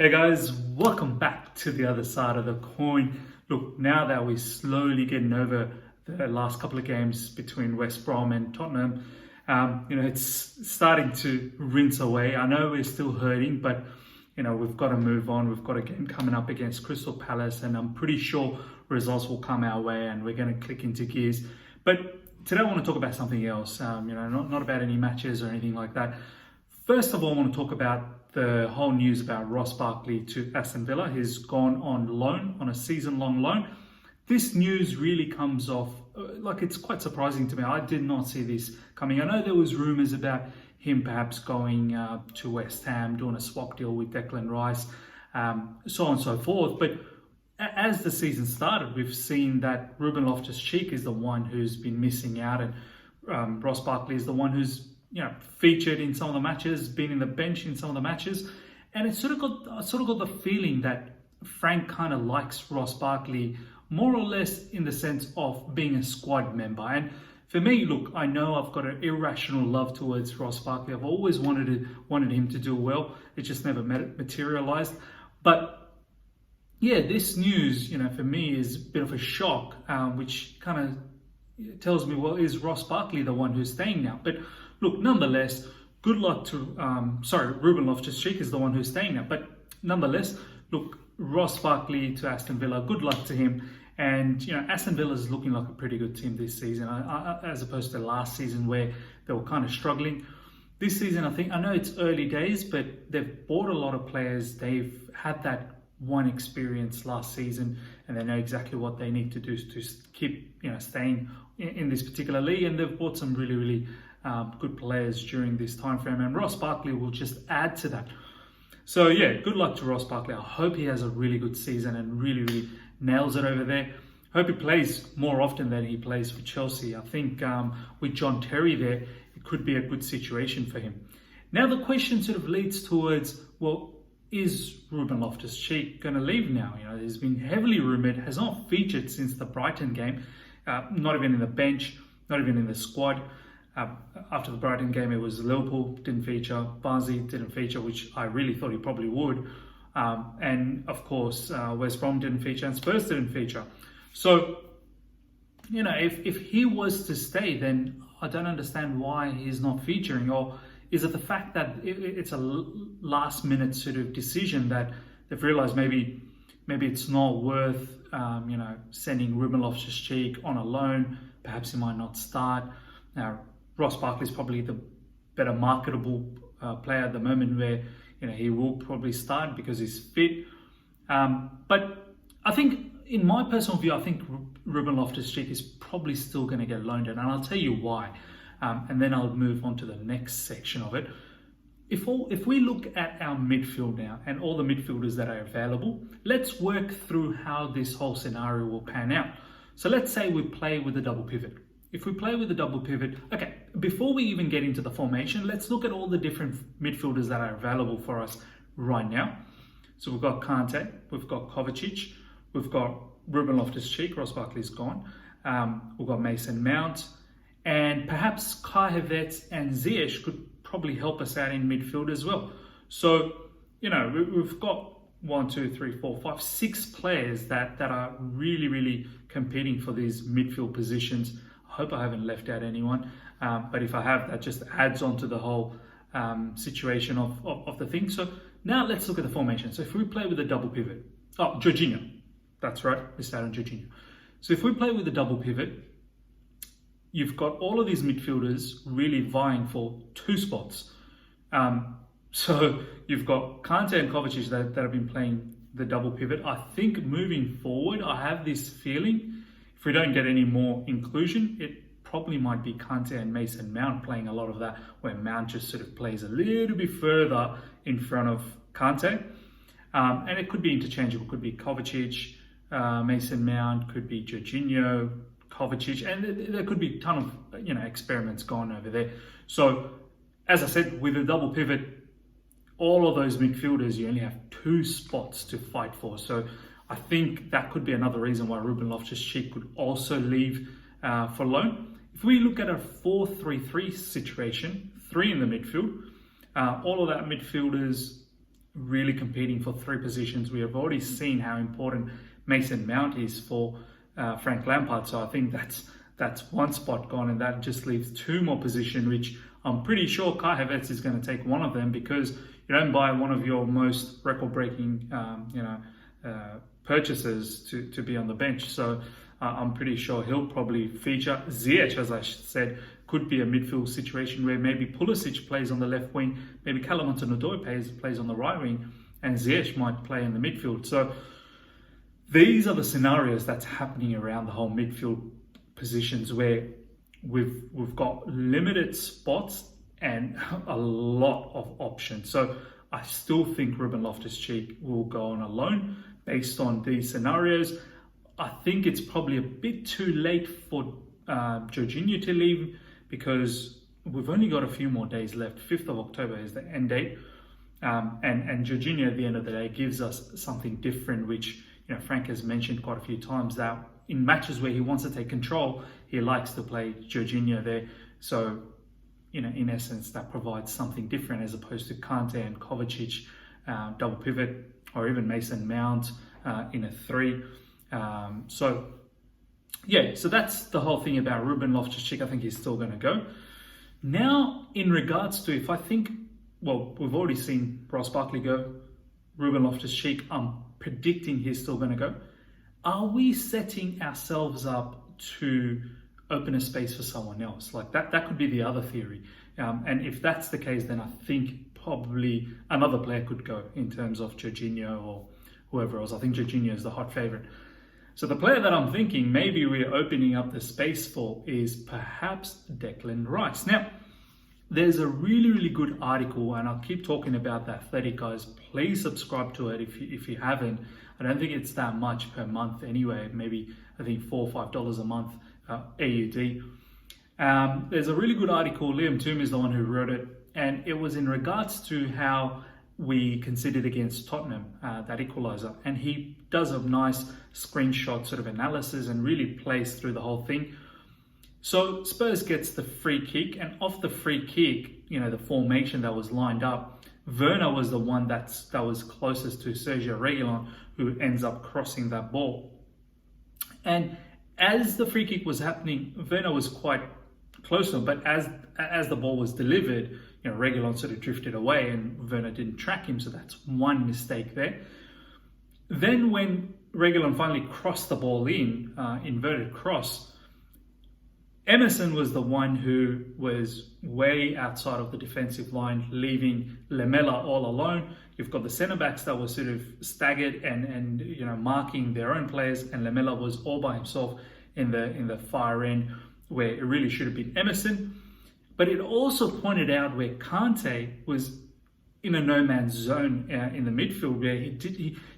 Hey guys, welcome back to the other side of the coin. Look, now that we're slowly getting over the last couple of games between West Brom and Tottenham, it's starting to rinse away. I know we're still hurting, but we've got to move on. We've got a game coming up against Crystal Palace, and I'm pretty sure results will come our way, and we're going to click into gears. But today I want to talk about something else. Not about any matches or anything like that. First of all, I want to talk about the whole news about Ross Barkley to Aston Villa. He's gone on loan, on a season-long loan. This news really comes off, it's quite surprising to me. I did not see this coming. I know there was rumours about him perhaps going to West Ham, doing a swap deal with Declan Rice, so on and so forth. But as the season started, we've seen that Ruben Loftus-Cheek is the one who's been missing out, and Ross Barkley is the one who's featured in some of the matches, been in the bench in some of the matches, and I sort of got the feeling that Frank kind of likes Ross Barkley more or less in the sense of being a squad member. And for me, look, I know I've got an irrational love towards Ross Barkley. I've always wanted him to do well. It just never materialized. But yeah, this news, for me is a bit of a shock, which kind of tells me, well, is Ross Barkley the one who's staying now? But look, nonetheless, good luck to, Ruben Loftus-Cheek is the one who's staying now. But nonetheless, look, Ross Barkley to Aston Villa, good luck to him. And, Aston Villa is looking like a pretty good team this season, as opposed to last season where they were kind of struggling. This season, I know it's early days, but they've bought a lot of players. They've had that one experience last season, and they know exactly what they need to do to keep, staying in this particular league. And they've bought some really, really good players during this time frame, and Ross Barkley will just add to that. So yeah, good luck to Ross Barkley. I hope he has a really good season and really, really nails it over there. Hope he plays more often than he plays for Chelsea. I think with John Terry there, it could be a good situation for him. Now the question sort of leads towards, well, is Ruben Loftus-Cheek going to leave now? He's been heavily rumoured, has not featured since the Brighton game, not even in the bench, not even in the squad. After the Brighton game, it was Liverpool didn't feature, Barnsley didn't feature, which I really thought he probably would. And of course, West Brom didn't feature and Spurs didn't feature. So, if he was to stay, then I don't understand why he's not featuring. Or is it the fact that it's a last minute sort of decision that they've realised maybe it's not worth, sending Ruben Loftus-Cheek on a loan. Perhaps he might not start. Now, Ross Barkley is probably the better marketable player at the moment, where he will probably start because he's fit. But I think, in my personal view, I think Ruben Loftus-Cheek is probably still going to get loaned in, and I'll tell you why. And then I'll move on to the next section of it. If we look at our midfield now and all the midfielders that are available, let's work through how this whole scenario will pan out. So let's say we play with a double pivot. If we play with a double pivot, okay, before we even get into the formation, let's look at all the different midfielders that are available for us right now. So we've got Kante, we've got Kovacic, we've got Ruben Loftus-Cheek, Ross Barkley's gone, we've got Mason Mount, and perhaps Kai Havertz and Ziyech could probably help us out in midfield as well. So, we've got 6 players that are really, really competing for these midfield positions. I hope I haven't left out anyone, but if I have, that just adds on to the whole situation of the thing. So now let's look at the formation. So if we play with a double pivot, Jorginho, that's right, we start on Jorginho. So if we play with a double pivot, you've got all of these midfielders really vying for 2 spots. So you've got Kante and Kovacic that have been playing the double pivot. I think moving forward, I have this feeling, if we don't get any more inclusion, it probably might be Kante and Mason Mount playing a lot of that, where Mount just sort of plays a little bit further in front of Kante. And it could be interchangeable. Could be Kovacic, Mason Mount, could be Jorginho, Kovacic, and there could be a ton of experiments going over there. So, as I said, with a double pivot, all of those midfielders, you only have 2 spots to fight for. So I think that could be another reason why Ruben Loftus-Cheek could also leave for loan. If we look at a 4-3-3 situation, 3 in the midfield, all of that midfielders really competing for 3 positions. We have already seen how important Mason Mount is for Frank Lampard. So I think that's one spot gone, and that just leaves 2 more positions, which I'm pretty sure Kai Havertz is going to take one of them, because you don't buy one of your most record-breaking purchases to be on the bench. So I'm pretty sure he'll probably feature. Ziyech, as I said, could be a midfield situation where maybe Pulisic plays on the left wing, maybe Callum Hudson-Odoi plays on the right wing, and Ziyech might play in the midfield. So these are the scenarios that's happening around the whole midfield positions, where we've got limited spots and a lot of options. So I still think Ruben Loftus-Cheek will go on a loan based on these scenarios. I think it's probably a bit too late for Jorginho to leave, because we've only got a few more days left. 5th of October is the end date. And Jorginho, at the end of the day, gives us something different, which Frank has mentioned quite a few times, that in matches where he wants to take control, he likes to play Jorginho there. So, in essence, that provides something different as opposed to Kante and Kovacic double pivot, or even Mason Mount in a 3. So that's the whole thing about Ruben Loftus-Cheek. I think he's still going to go. Now, in regards to we've already seen Ross Barkley go, Ruben Loftus-Cheek, I'm predicting he's still going to go. Are we setting ourselves up to open a space for someone else? Like that could be the other theory. And if that's the case, then I think probably another player could go in terms of Jorginho or whoever else. I think Jorginho is the hot favorite. So the player that I'm thinking maybe we're opening up the space for is perhaps Declan Rice. Now, there's a really, really good article, and I'll keep talking about The Athletic, guys. Please subscribe to it if you haven't. I don't think it's that much per month anyway. Maybe I think $4 or $5 a month AUD. There's a really good article. Liam Toom is the one who wrote it, and it was in regards to how we conceded against Tottenham, that equaliser. And he does a nice screenshot sort of analysis and really plays through the whole thing. So Spurs gets the free kick, and off the free kick, the formation that was lined up, Werner was the one that was closest to Sergio Reguilon, who ends up crossing that ball. And as the free kick was happening, Werner was quite close to him, but as the ball was delivered, Reguilon sort of drifted away and Werner didn't track him, so that's one mistake there. Then when Reguilon finally crossed the ball in, inverted cross, Emerson was the one who was way outside of the defensive line, leaving Lamela all alone. You've got the centre-backs that were sort of staggered and marking their own players, and Lamela was all by himself in the far end, where it really should have been Emerson. But it also pointed out where Kante was in a no-man's zone in the midfield, where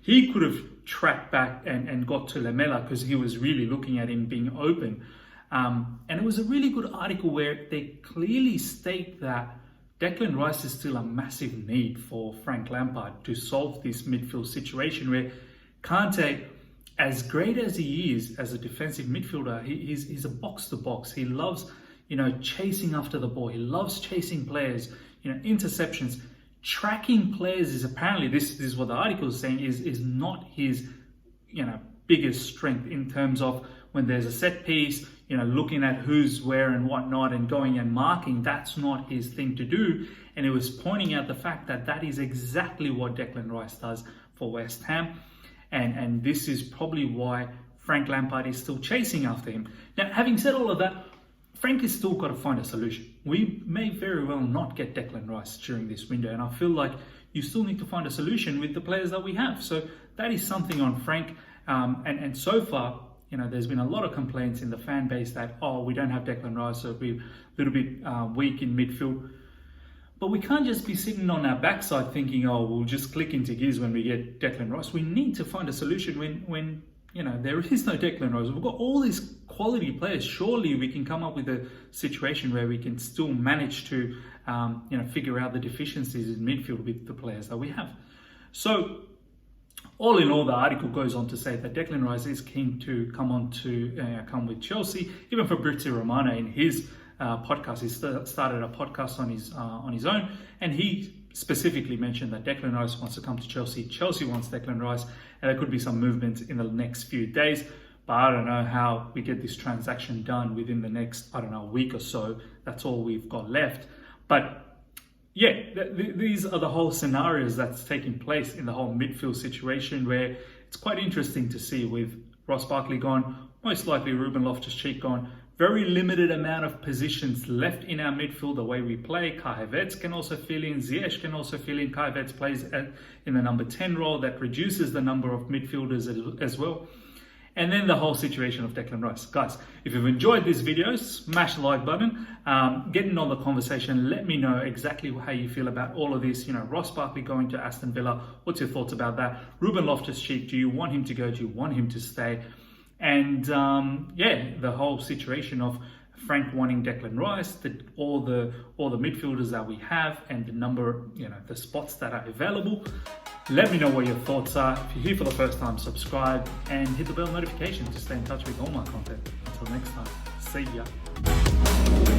he could have tracked back and got to Lamela, because he was really looking at him being open. And it was a really good article where they clearly state that Declan Rice is still a massive need for Frank Lampard to solve this midfield situation, where Kante, as great as he is as a defensive midfielder, he's a box-to-box. He loves, chasing after the ball. He loves chasing players, interceptions. Tracking players is apparently, this is what the article is saying, is not his, biggest strength in terms of when there's a set piece, looking at who's where and whatnot and going and marking. That's not his thing to do. And it was pointing out the fact that is exactly what Declan Rice does for West Ham. And this is probably why Frank Lampard is still chasing after him. Now, having said all of that, Frank has still got to find a solution. We may very well not get Declan Rice during this window, and I feel like you still need to find a solution with the players that we have. So that is something on Frank. And so far, there's been a lot of complaints in the fan base that, we don't have Declan Rice, so we're a little bit weak in midfield. But we can't just be sitting on our backside thinking, we'll just click into gears when we get Declan Rice. We need to find a solution when there is no Declan Rice. We've got all these quality players. Surely we can come up with a situation where we can still manage to, figure out the deficiencies in midfield with the players that we have. So, all in all, the article goes on to say that Declan Rice is keen to come with Chelsea. Even Fabrizio Romano in his podcast, he started a podcast on his own, and he specifically mentioned that Declan Rice wants to come to Chelsea. Chelsea wants Declan Rice, and there could be some movement in the next few days. But I don't know how we get this transaction done within the next, I don't know, week or so. That's all we've got left. But yeah, these are the whole scenarios that's taking place in the whole midfield situation, where it's quite interesting to see with Ross Barkley gone, most likely Ruben Loftus-Cheek gone, very limited amount of positions left in our midfield, the way we play. Kai Havertz can also fill in, Ziyech can also fill in. Kai Havertz plays in the number 10 role, that reduces the number of midfielders as well. And then the whole situation of Declan Rice. Guys, if you've enjoyed this video, smash the like button, get in on the conversation, let me know exactly how you feel about all of this. You know, Ross Barkley going to Aston Villa, what's your thoughts about that? Ruben Loftus-Cheek, do you want him to go? Do you want him to stay? And yeah, the whole situation of Frank wanting Declan Rice, all the midfielders that we have, and the number, you know, the spots that are available. Let me know what your thoughts are. If you're here for the first time, subscribe and hit the bell notification to stay in touch with all my content. Until next time, see ya.